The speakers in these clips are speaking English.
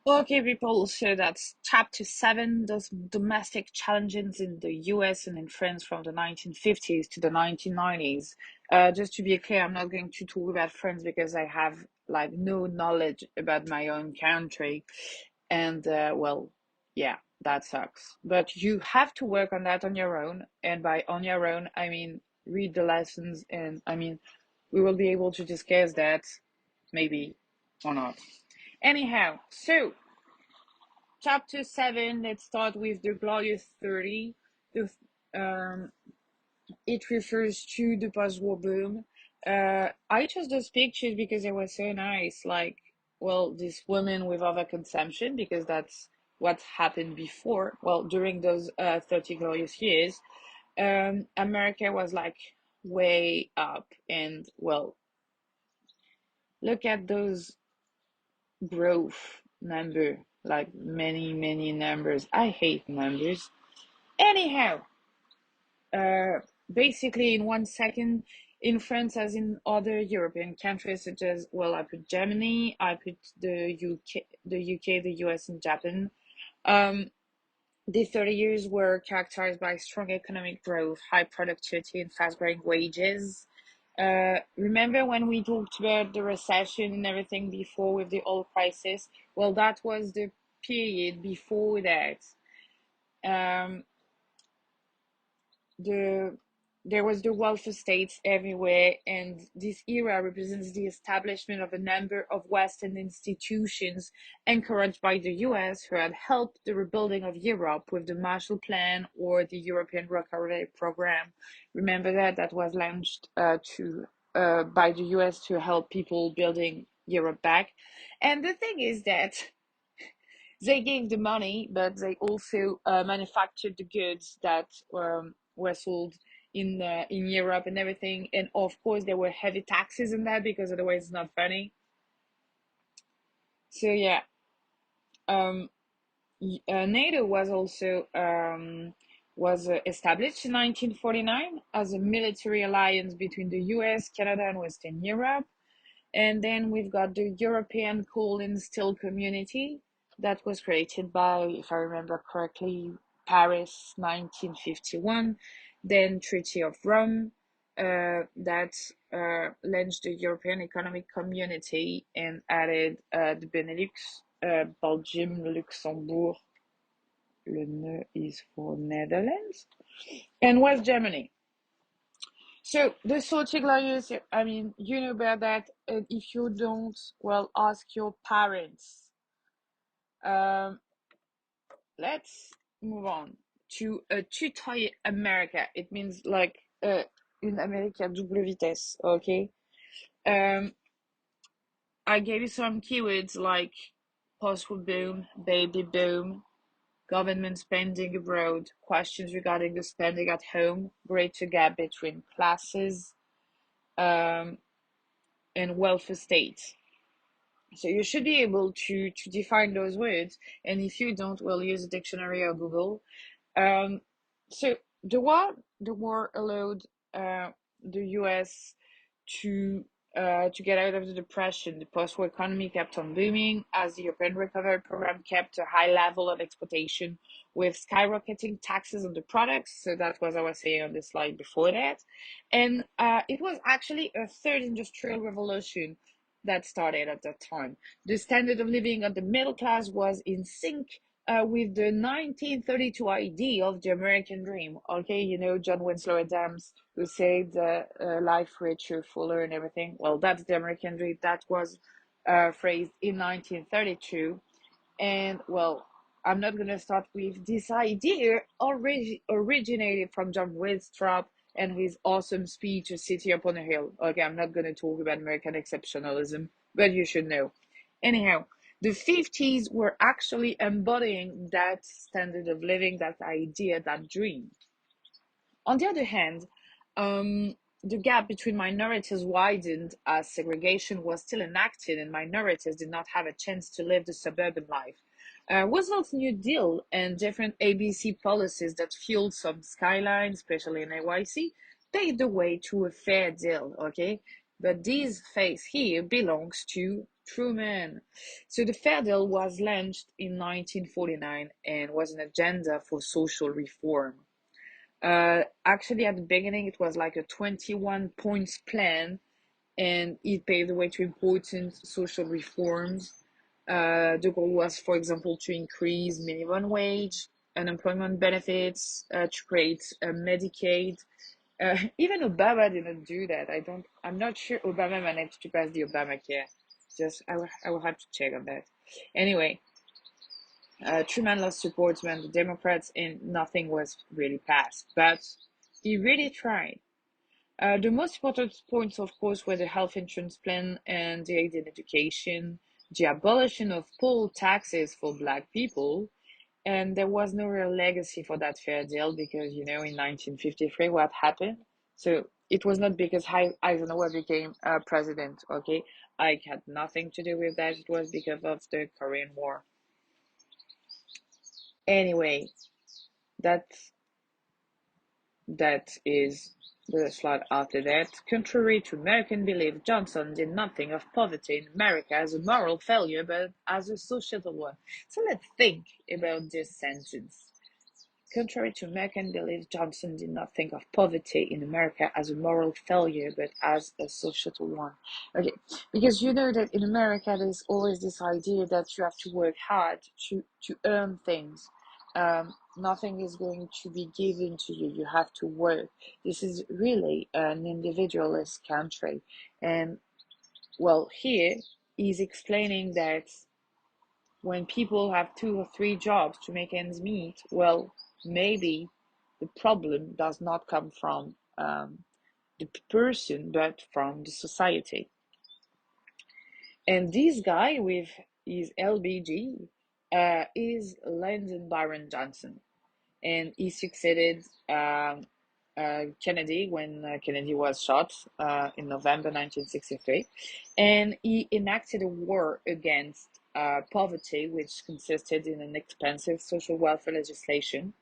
Okay, people, so that's chapter 7, those domestic challenges in the US and in France from the 1950s to the 1990s. Just to be clear, I'm not going to talk about France because I have like no knowledge about my own country. And yeah, that sucks. But you have to work on that on your own. And by on your own, I mean read the lessons, and I mean we will be able to discuss that maybe or not. Anyhow, so chapter 7, let's start with the Glorious 30. The, um, it refers to the post war boom. I chose those pictures because they were so nice. Like, well, this woman with overconsumption, because that's what happened before. Well, during those 30 glorious years, America was like way up. And, well, look at those growth number, like many, many numbers. I hate numbers. Anyhow, uh, basically in 1 second, in France as in other European countries such as, well, I put Germany, I put the UK, the US, and Japan. Um, the 30 years were characterized by strong economic growth, high productivity, and fast-growing wages. Remember when we talked about the recession and everything before with the oil crisis? Well, that was the period before that. Um, the there was the welfare states everywhere, and this era represents the establishment of a number of Western institutions encouraged by the US, who had helped the rebuilding of Europe with the Marshall Plan or the European Recovery Program. Remember that was launched to by the US to help people building Europe back. And the thing is that they gave the money, but they also manufactured the goods that were sold in Europe and everything. And of course, there were heavy taxes in that because otherwise it's not funny. So yeah, um, NATO was also was established in 1949 as a military alliance between the U.S., Canada, and Western Europe. And then we've got the European Coal and Steel Community that was created by, if I remember correctly, Paris 1951. Then Treaty of Rome that launched the European Economic Community and added the Benelux, Belgium, Luxembourg, le ne is for Netherlands, and West Germany. So the social glorious, I mean, you know about that. And if you don't, well, ask your parents. Um, let's move on to a tutoyer America. It means like une America double vitesse. Okay. Um, I gave you some keywords like post-war boom, baby boom, government spending abroad, questions regarding the spending at home, greater gap between classes, um, and welfare states. So you should be able to define those words, and if you don't, we'll use a dictionary or Google. Um, so the war allowed the U.S. to to get out of the depression. The post-war economy kept on booming as the European Recovery Program kept a high level of exploitation with skyrocketing taxes on the products. So that was I was saying on the slide before that, and it was actually a third industrial revolution that started at that time. The standard of living of the middle class was in sync with the 1932 idea of the American dream. Okay, you know, John Winslow Adams, who said life richer, fuller, and everything. Well, that's the American dream. That was phrased in 1932. And well, I'm not going to start with this idea originated from John Winthrop and his awesome speech, A City Upon a Hill. Okay, I'm not going to talk about American exceptionalism, but you should know. Anyhow, the 50s were actually embodying that standard of living, that idea, that dream. On the other hand, the gap between minorities widened as segregation was still enacted and minorities did not have a chance to live the suburban life. Roosevelt's New Deal and different ABC policies that fueled some skylines, especially in NYC, paved the way to a fair deal, okay? But this phase here belongs to Truman. So the Fair Deal was launched in 1949 and was an agenda for social reform. Actually, at the beginning, it was like a 21 points plan, and it paved the way to important social reforms. The goal was, for example, to increase minimum wage, unemployment benefits, to create a Medicaid. Even Obama didn't do that. I'm not sure Obama managed to pass the Obamacare. I will have to check on that. Anyway, Truman lost support when the Democrats and nothing was really passed. But he really tried. The most important points, of course, were the health insurance plan and the aid in education, the abolition of poll taxes for Black people, and there was no real legacy for that fair deal because, in 1953, what happened? So it was not because Eisenhower became president, okay? I had nothing to do with that. It was because of the Korean War. Anyway, that's That is the slide after that. Contrary to American belief, Johnson did not think of poverty in America as a moral failure, but as a societal one. So let's think about this sentence. Contrary to American belief, Johnson did not think of poverty in America as a moral failure, but as a societal one. Okay, because you know that in America there's always this idea that you have to work hard to earn things. Nothing is going to be given to you. You have to work. This is really an individualist country. And well, here he's explaining that when people have two or three jobs to make ends meet, well, maybe the problem does not come from the person, but from the society. And this guy with his LBG is Lyndon Byron Johnson, and he succeeded Kennedy when Kennedy was shot in November 1963, and he enacted a war against poverty, which consisted in an expensive social welfare legislation.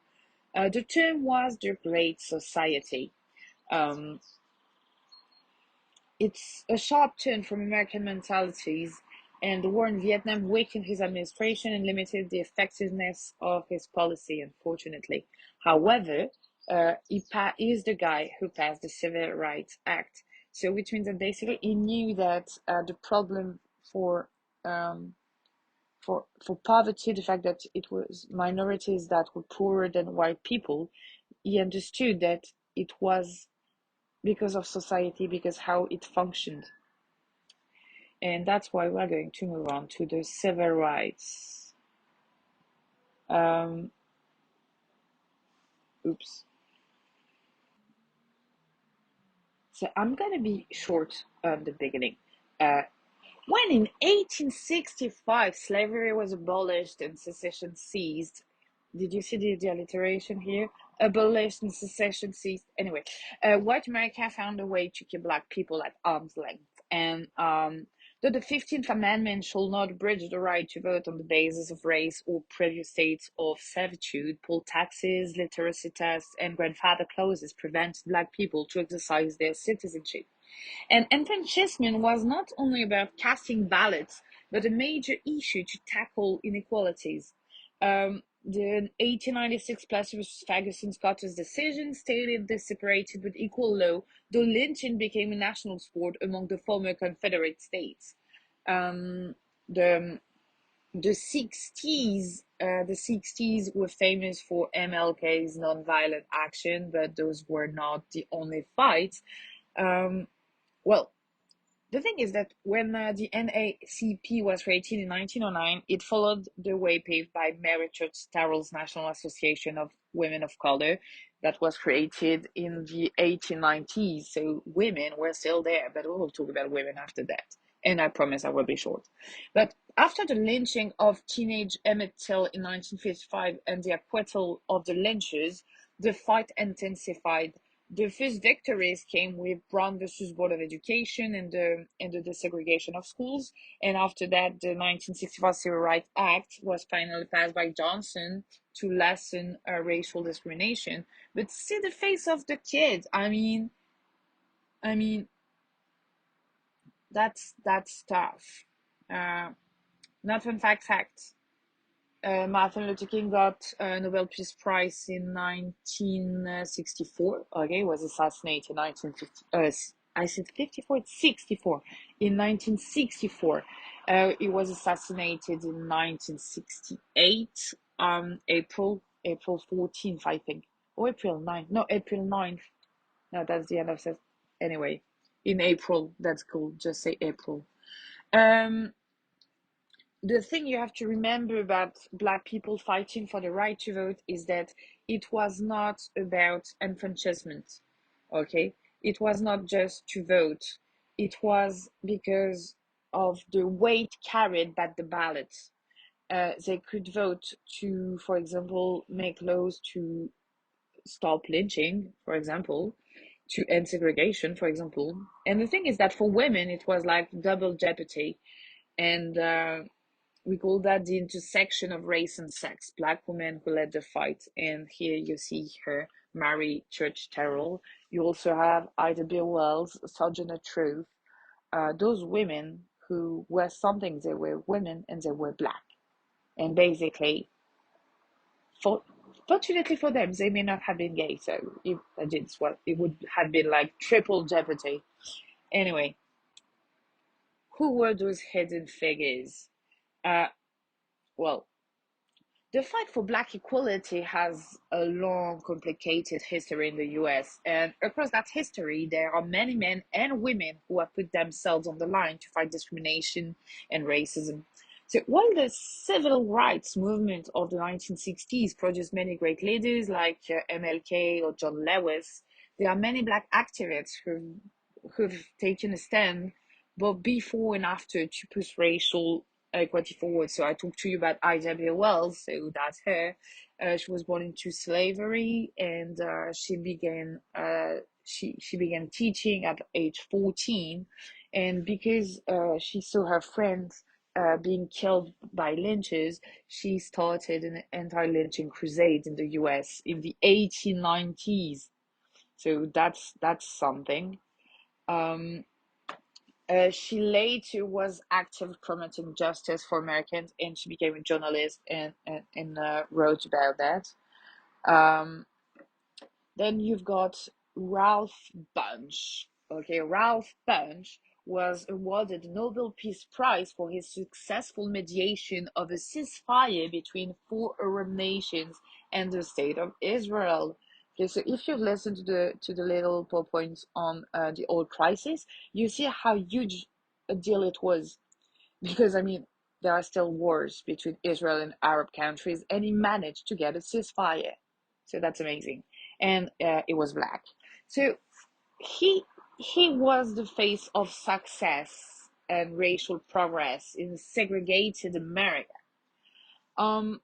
The term was the Great Society. Um, it's a sharp turn from American mentalities, and the war in Vietnam weakened his administration and limited the effectiveness of his policy, unfortunately. However, he is the guy who passed the Civil Rights Act. So, which means that basically he knew that the problem for um, for poverty, the fact that it was minorities that were poorer than white people, he understood that it was because of society, because how it functioned. And that's why we're going to move on to the civil rights. Um, oops. So I'm going to be short at the beginning. Uh, when in 1865 slavery was abolished and secession ceased, did you see the alliteration here? Abolished and secession ceased. Anyway, white America found a way to keep black people at arm's length. And though the 15th Amendment shall not abridge the right to vote on the basis of race or previous states of servitude, poll taxes, literacy tests, and grandfather clauses prevented black people to exercise their citizenship. And enfranchisement was not only about casting ballots, but a major issue to tackle inequalities. The 1896 Plessy versus Ferguson Scottish decision stated the separated but equal law, though lynching became a national sport among the former Confederate states. Um, the the 60s were famous for MLK's nonviolent action, but those were not the only fights. Um, well, the thing is that when the NAACP was created in 1909, it followed the way paved by Mary Church Terrell's National Association of Women of Color that was created in the 1890s. So women were still there, but we will talk about women after that. And I promise I will be short. But after the lynching of teenage Emmett Till in 1955 and the acquittal of the lynchers, the fight intensified. The first victories came with Brown versus Board of Education and the desegregation of schools. And after that, the 1965 Civil Rights Act was finally passed by Johnson to lessen racial discrimination. But see the face of the kids. I mean, that's tough. Uh, Not fun fact. Martin Luther King got a Nobel Peace Prize in 1964. Okay, he was assassinated in 1950. I said 54, it's 64. In 1964. He was assassinated in 1968, April 14th, I think. Or April 9th. No, April 9th. No, that's the end of it. Anyway, in April, that's cool. Just say April. Um, the thing you have to remember about Black people fighting for the right to vote is that it was not about enfranchisement. Okay, it was not just to vote, it was because of the weight carried by the ballot. They could vote to, for example, make laws to stop lynching, for example, to end segregation, for example. And the thing is that for women it was like double jeopardy. And we call that the intersection of race and sex. Black women who led the fight, and here you see her, Mary Church Terrell. You also have Ida B. Wells, Sojourner Truth. Those women who were something, they were women and they were black. And basically, for fortunately for them, they may not have been gay. So if I did, well, it would have been like triple jeopardy. Anyway, who were those hidden figures? Uh, well, the fight for Black equality has a long, complicated history in the US, and across that history, there are many men and women who have put themselves on the line to fight discrimination and racism. So, while the civil rights movement of the 1960s produced many great leaders like MLK or John Lewis, there are many Black activists who've taken a stand both before and after to push racial equality forward. So I talked to you about Ida B. Wells, so that's her. She was born into slavery, and she began teaching at age 14, and because she saw her friends being killed by lynchers, she started an anti-lynching crusade in the U.S. in the 1890s. So that's something. Um, she later was active promoting justice for Americans, and she became a journalist and wrote about that. Um, then you've got Ralph Bunche. Okay, Ralph Bunche was awarded the Nobel Peace Prize for his successful mediation of a ceasefire between four Arab nations and the state of Israel. Okay, so if you've listened to the little points on the oil crisis, you see how huge a deal it was, because I mean there are still wars between Israel and Arab countries, and he managed to get a ceasefire. So that's amazing, and it was black. So he he was the face of success and racial progress in segregated America. Um,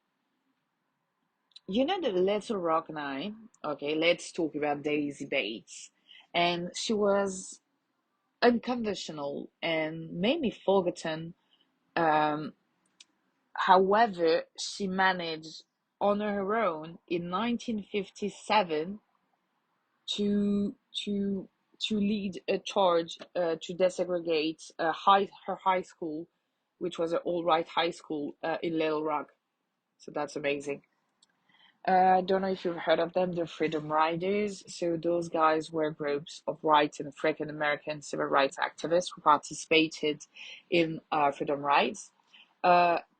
you know the Little Rock Nine. Okay, let's talk about Daisy Bates, and she was unconventional and maybe forgotten. Um, However, she managed on her own in 1957 to to to lead a charge to desegregate her high school, which was an all-right high school in Little Rock. So that's amazing. I don't know if you've heard of them, the Freedom Riders. So those guys were groups of white and African American civil rights activists who participated in freedom rides.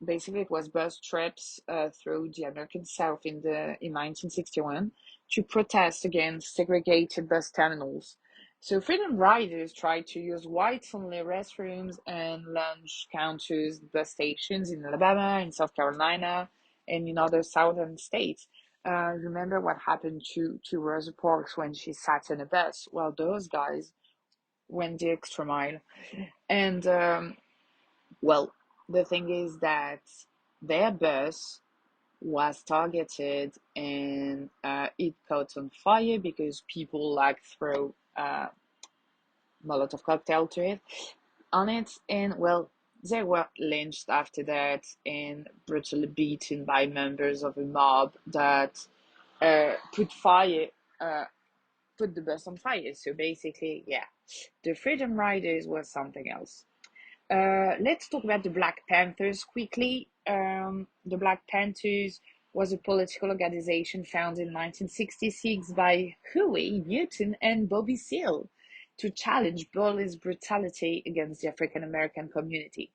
Basically, it was bus trips through the American South in 1961 to protest against segregated bus terminals. So freedom riders tried to use whites-only restrooms and lunch counters at bus stations in Alabama, in South Carolina, and in other southern states. Remember what happened to Rosa Parks when she sat in a bus? Well, those guys went the extra mile. And well, the thing is that their bus was targeted, and it caught on fire because people like throw Molotov cocktail to it on it, and well, they were lynched after that and brutally beaten by members of a mob that put fire put the bus on fire. So basically, yeah, the Freedom Riders was something else. Let's talk about the Black Panthers quickly. The Black Panthers was a political organization founded in 1966 by Huey Newton and Bobby Seale to challenge police brutality against the African American community.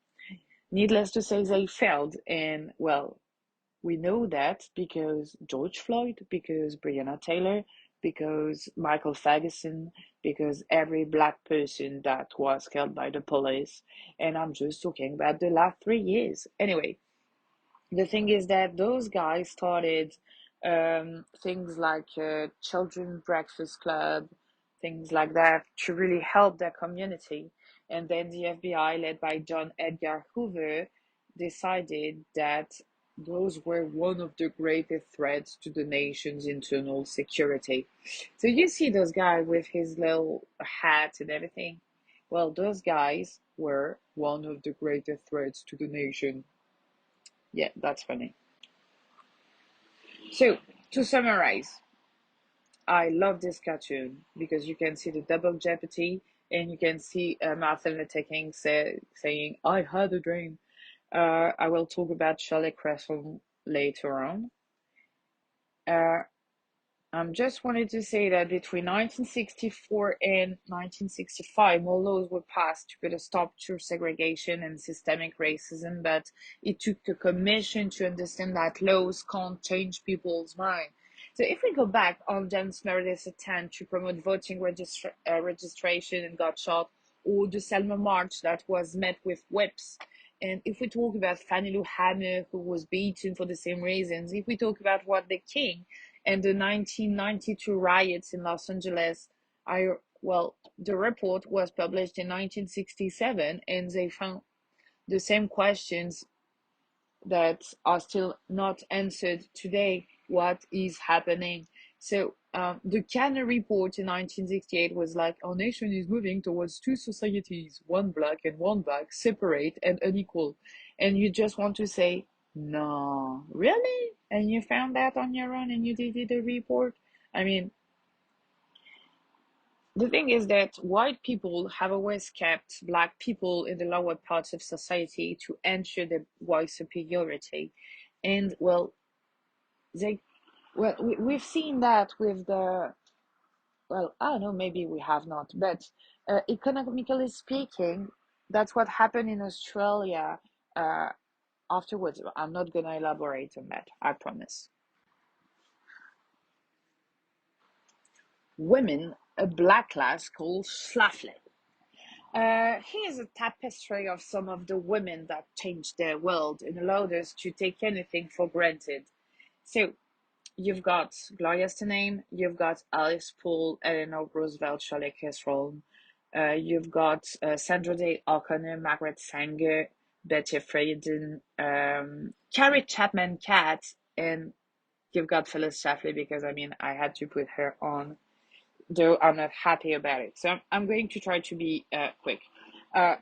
Needless to say, they failed, and well, we know that because George Floyd, because Breonna Taylor, because Michael Ferguson, because every black person that was killed by the police. And I'm just talking about the last 3 years. Anyway, the thing is that those guys started things like children breakfast club, things like that, to really help their community. And then the FBI, led by John Edgar Hoover, decided that those were one of the greatest threats to the nation's internal security. So you see those guys with his little hat and everything. Well, those guys were one of the greatest threats to the nation. Yeah, that's funny. So, to summarize, I love this cartoon because you can see the double jeopardy and you can see Martin Luther King saying, I had a dream. I will talk about Shirley Creswell later on. Uh, just wanted to say that between 1964 and 1965, more laws were passed to put a stop to segregation and systemic racism, but it took a commission to understand that laws can't change people's mind. So if we go back on James Meredith's attempt to promote voting registration and got shot, or the Selma March that was met with whips, and if we talk about Fannie Lou Hamer, who was beaten for the same reasons, if we talk about Rodney King, and the 1992 riots in Los Angeles, the report was published in 1967, and they found the same questions that are still not answered today. What is happening? So the Cannes report in 1968 was like, our nation is moving towards two societies, one black and one black, separate and unequal. And you just want to say, no, really? And you found that on your own and you did a report? I mean, the thing is that white people have always kept black people in the lower parts of society to ensure their white superiority. And they, we've seen that with the, I don't know, maybe we have not, but economically speaking, that's what happened in Australia uh, afterwards. I'm not going to elaborate on that, I promise. Women, a black class called Schlafly. Here's a tapestry of some of the women that changed their world and allowed us to take anything for granted. So, you've got Gloria Steinem, you've got Alice Paul, Eleanor Roosevelt, Shirley Chisholm, you've got Sandra Day O'Connor, Margaret Sanger, Betty Friedan, Carrie Chapman Catt, and you've got Phyllis Schlafly because I mean I had to put her on, though I'm not happy about it. So I'm going to try to be quick. Uh,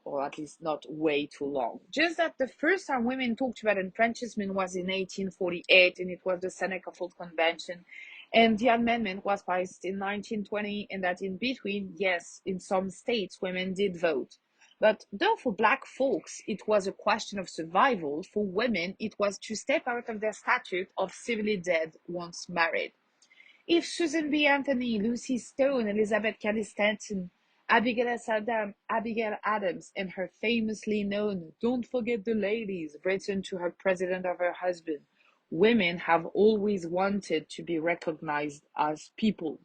or at least not way too long. Just that the first time women talked about enfranchisement was in 1848, and it was the Seneca Falls Convention. And the amendment was passed in 1920, and that in between, yes, in some states, women did vote. But though for black folks it was a question of survival, for women it was to step out of their statute of civilly dead once married. If Susan B. Anthony, Lucy Stone, Elizabeth Cady Stanton, Abigail Adams, and her famously known "Don't Forget the Ladies" written to her president of her husband, women have always wanted to be recognized as people.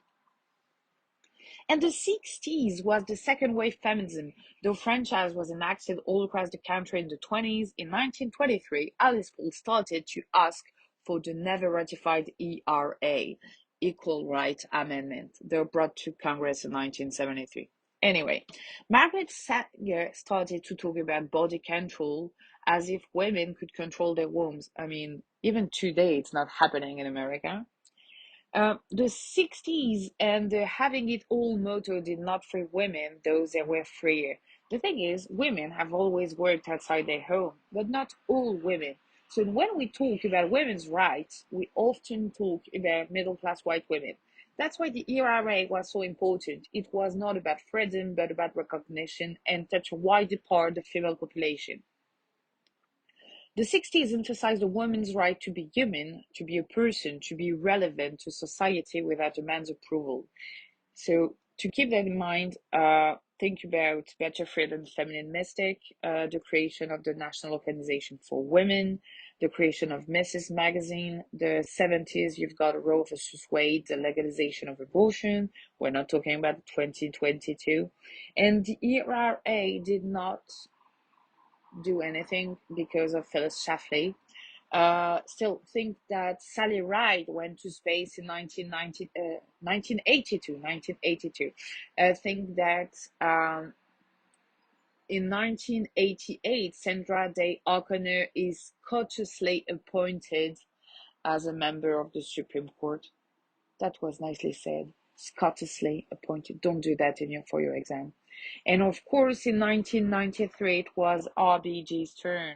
And the 60s was the second wave feminism, though franchise was enacted all across the country in the 20s. In 1923, Alice Paul started to ask for the never ratified ERA, Equal Right Amendment, though brought to Congress in 1973. Anyway, Margaret Sanger started to talk about body control as if women could control their wombs. I mean, even today it's not happening in America. The 60s and the having it all motto did not free women, though they were freer. The thing is, women have always worked outside their home, but not all women. So when we talk about women's rights, we often talk about middle class white women. That's why the ERA was so important. It was not about freedom, but about recognition and touch a wider part of the female population. The 60s emphasized a woman's right to be human, to be a person, to be relevant to society without a man's approval. So to keep that in mind, think about Better Freedom Feminine Mystic, the creation of the National Organization for Women, the creation of Mrs. Magazine, the 70s, you've got Roe versus Wade, the legalization of abortion. We're not talking about 2022. And the ERA did not do anything because of Phyllis Schlafly. Still think that Sally Ride went to space in 1982. I think that in 1988, Sandra Day O'Connor is courteously appointed as a member of the Supreme Court. That was nicely said. Courteously appointed. Don't do that for your exam. And of course, in 1993, it was RBG's turn.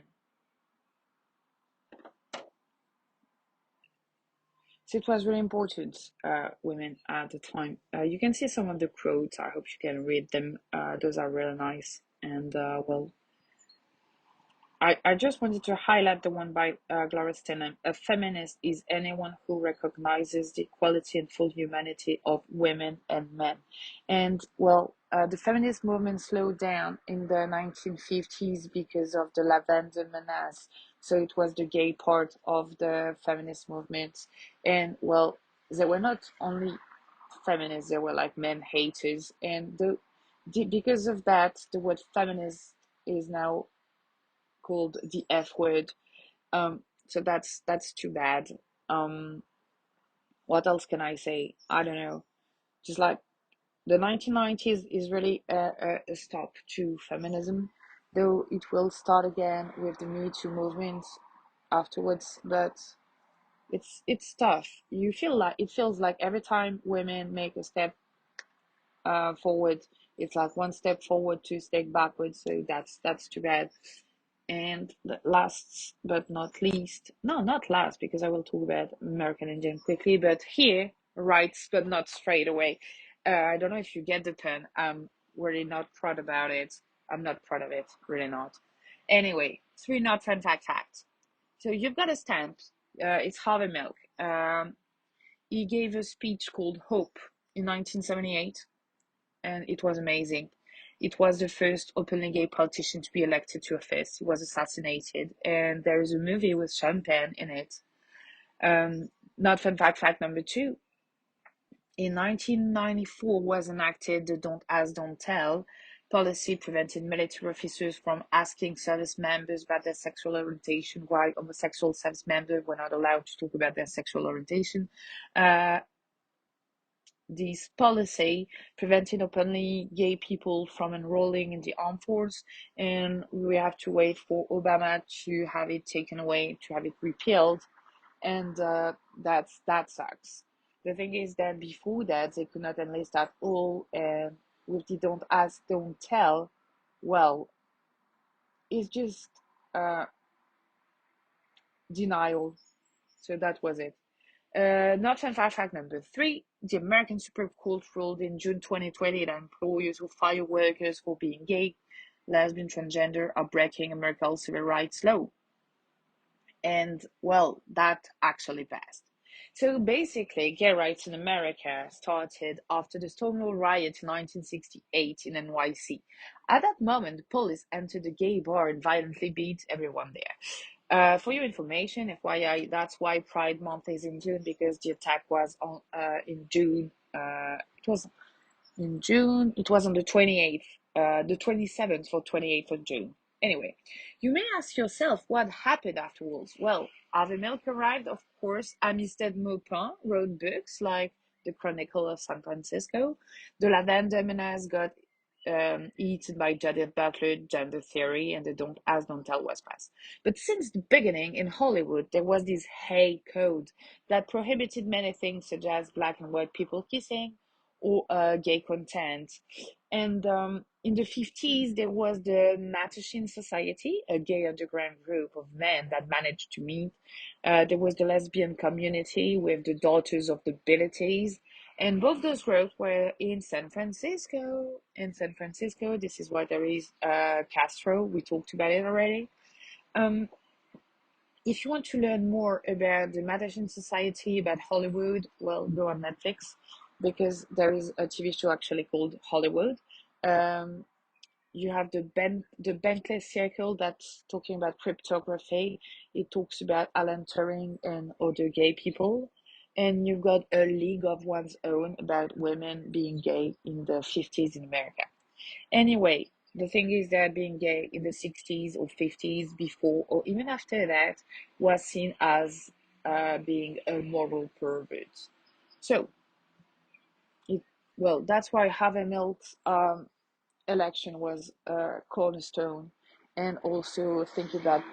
So it was really important, women at the time. You can see some of the quotes. I hope you can read them. Those are really nice. And well, I just wanted to highlight the one by Gloria Steinem. A feminist is anyone who recognizes the equality and full humanity of women and men. And well, the feminist movement slowed down in the 1950s because of the lavender menace. So it was the gay part of the feminist movement. And well, they were not only feminists, they were like men haters. And because of that, the word feminist is now called the F word. So that's too bad. Um, what else can I say? I don't know. Just like the 1990s is really a stop to feminism, though it will start again with the Me Too movement afterwards. But it's tough. You feel like it feels like every time women make a step forward, it's like one step forward, two step backwards. So that's too bad. And last but not least, no, not last, because I will talk about American Indian quickly, but here, rights, but not straight away. I don't know if you get the pun. I'm really not proud about it. I'm not proud of it, really not. Anyway, three not fun facts. So you've got a stamp. It's Harvey Milk. He gave a speech called Hope in 1978, and it was amazing. It was the first openly gay politician to be elected to office. He was assassinated, and there is a movie with Sean Penn in it. Not fun fact number two. In 1994 was enacted the Don't Ask, Don't Tell policy preventing military officers from asking service members about their sexual orientation, while homosexual service members were not allowed to talk about their sexual orientation. Uh, this policy preventing openly gay people from enrolling in the armed force, and we have to wait for Obama to have it taken away, to have it repealed, and that sucks. The thing is that before that they could not enlist at all, and with the Don't Ask, Don't Tell, well, it's just uh, denial. So that was it. Not fun fact number three. The American Supreme Court ruled in June 2020 that employers who fire workers for being gay, lesbian, transgender are breaking America's civil rights law. And well, that actually passed. So basically, gay rights in America started after the Stonewall Riot in 1968 in NYC. At that moment, the police entered a gay bar and violently beat everyone there. For your information, FYI, that's why Pride Month is in June, because the attack was on in June. It was in June. It was on the 28th, the 27th or 28th of June. Anyway, you may ask yourself what happened afterwards. Well, Harvey Milk arrived, of course. Amistad Maupin wrote books like The Chronicle of San Francisco. The Lavender Menace got eaten by Judith Butler, Gender Theory, and the Don't Ask, Don't Tell was passed. But since the beginning in Hollywood, there was this hate code that prohibited many things, such as black and white people kissing or gay content. And in the 50s, there was the Mattachine Society, a gay underground group of men that managed to meet. There was the lesbian community with the Daughters of the Abilities. And both those groups were in San Francisco. In San Francisco, this is where there is Castro. We talked about it already. Um, if you want to learn more about the Mattachine Society, about Hollywood, well, go on Netflix because there is a TV show actually called Hollywood. Um, you have the Bentley Circle that's talking about cryptography. It talks about Alan Turing and other gay people. And you've got A League of One's Own about women being gay in the 50s in America. Anyway, the thing is that being gay in the 60s or 50s, before or even after that, was seen as being a moral pervert. So, it, well, that's why Harvey Milk's election was a cornerstone. And also thinking about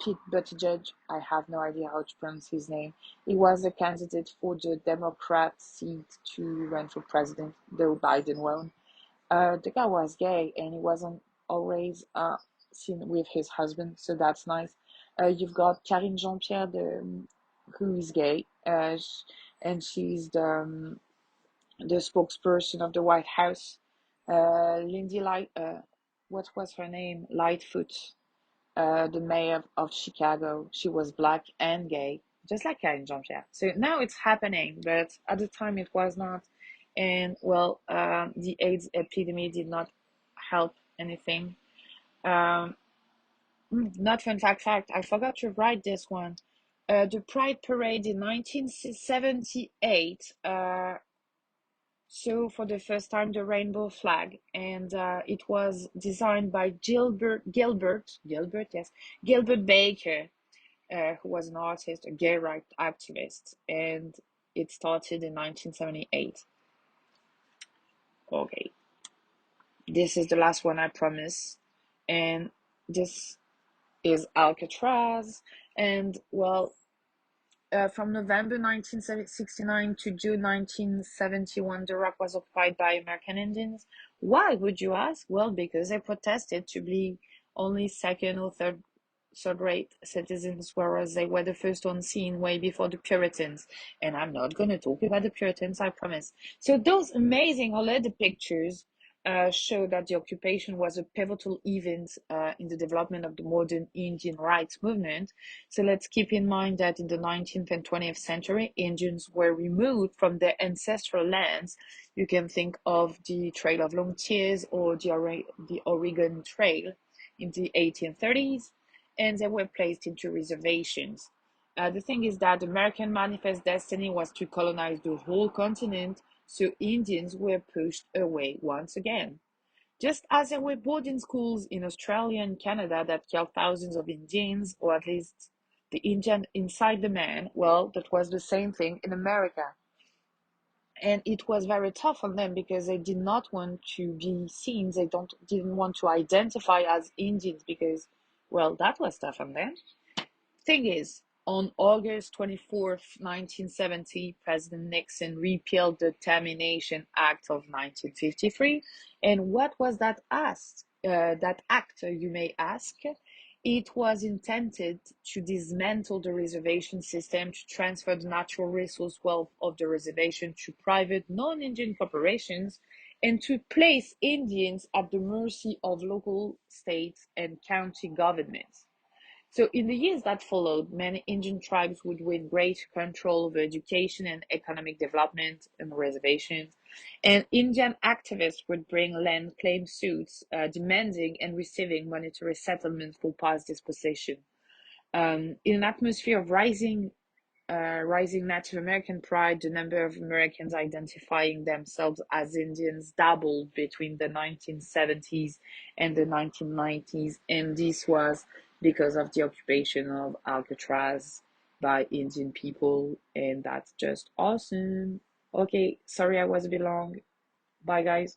Pete Buttigieg, I have no idea how to pronounce his name. He was a candidate for the Democrat seat to run for president, though Biden won. The guy was gay and he wasn't always seen with his husband, so that's nice. You've got Karine Jean-Pierre, who is gay, and she's the spokesperson of the White House. Lindsay what was her name? Lightfoot, the mayor of Chicago. She was black and gay, just like Karine Jean-Pierre. So now it's happening, but at the time it was not. And well, the AIDS epidemic did not help anything. Um, Not fun fact, I forgot to write this one. The Pride Parade in 1978 so for the first time the rainbow flag, and it was designed by Gilbert Baker, who was an artist, a gay rights activist, and it started in 1978. Okay, this is the last one, I promise. And this is Alcatraz. And well, from November 1969 to June 1971, the rock was occupied by American Indians. Why, would you ask? Well, because they protested to be only second or third-rate citizens, whereas they were the first on scene way before the Puritans. And I'm not going to talk about the Puritans, I promise. So those amazing holiday pictures show that the occupation was a pivotal event in the development of the modern Indian rights movement. So let's keep in mind that in the 19th and 20th century, Indians were removed from their ancestral lands. You can think of the Trail of Long Tears or the Oregon Trail in the 1830s, and they were placed into reservations. The thing is that the American Manifest Destiny was to colonize the whole continent, so Indians were pushed away once again. Just as there were boarding schools in Australia and Canada that killed thousands of Indians, or at least the Indian inside the man, well, that was the same thing in America. And it was very tough on them because they did not want to be seen. They didn't want to identify as Indians because, well, that was tough on them. Thing is, on August 24th, 1970, President Nixon repealed the Termination Act of 1953. And what was that act, you may ask? It was intended to dismantle the reservation system, to transfer the natural resource wealth of the reservation to private non-Indian corporations, and to place Indians at the mercy of local, state, and county governments. So, in the years that followed, many Indian tribes would win great control over education and economic development on the reservations, and Indian activists would bring land claim suits demanding and receiving monetary settlement for past dispossession. In an atmosphere of rising Native American pride, the number of Americans identifying themselves as Indians doubled between the 1970s and the 1990s, and this was because of the occupation of Alcatraz by Indian people, and that's just awesome. Okay, sorry I was a bit long. Bye, guys.